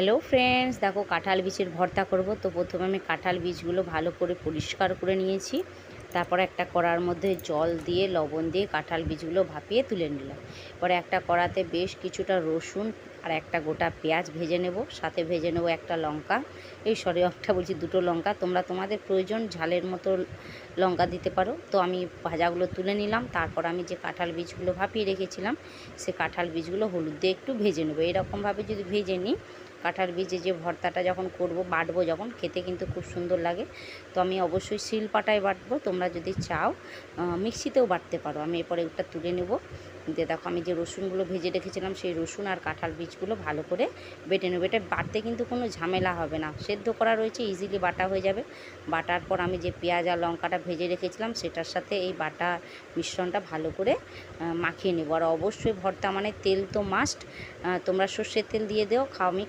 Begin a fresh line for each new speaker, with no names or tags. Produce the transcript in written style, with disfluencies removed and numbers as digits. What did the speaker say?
Hello friends, দেখো কাঁঠাল বীজের ভর্তা করব। তো প্রথমে আমি কাঁঠাল বীজগুলো ভালো করে পরিষ্কার করে নিয়েছি। তারপর একটা কড়ার মধ্যে জল দিয়ে লবণ দিয়ে কাঁঠাল বীজগুলো ভাপিয়ে তুলে নিলাম। পরে একটা কড়াতে বেশ কিছুটা রসুন আর একটা গোটা পেঁয়াজ ভেজে নেব, সাথে ভেজে নেব একটা লঙ্কা, একটা বলছি দুটো লঙ্কা। তোমরা তোমাদের প্রয়োজন ঝালের মতো লঙ্কা দিতে পারো। তো আমি ভাজাগুলো তুলে নিলাম। তারপর আমি যে কাঁঠাল বীজগুলো ভাপিয়ে রেখেছিলাম সে কাঁঠাল বীজগুলো হলুদ দিয়ে একটু ভেজে নেবো। এরকমভাবে যদি ভেজে নিই, কাঁঠাল বীজে যে ভর্তাটা যখন করব, বাটবো যখন, খেতে কিন্তু খুব সুন্দর লাগে। তো আমি অবশ্যই শিলপাটায় বাটবো, তোমরা যদি চাও মিক্সিতেও বাটতে পারো। আমি এরপরে ওটা তুলে নেব। দিয়ে দেখো আমি যে রসুনগুলো ভেজে রেখেছিলাম সেই রসুন আর কাঁঠাল বীজগুলো ভালো করে বেটে নেবো। এটা বাটতে কিন্তু কোনো ঝামেলা হবে না, সেদ্ধ করা রয়েছে, ইজিলি বাটা হয়ে যাবে। বাটার পর আমি যে পেঁয়াজ আর লঙ্কাটা ভেজে রেখেছিলাম সেটার সাথে এই বাটা মিশ্রণটা ভালো করে মাখিয়ে নেব। আর অবশ্যই ভর্তা মানে তেল তো মাস্ট, তোমরা সর্ষের তেল দিয়ে দিও, আমি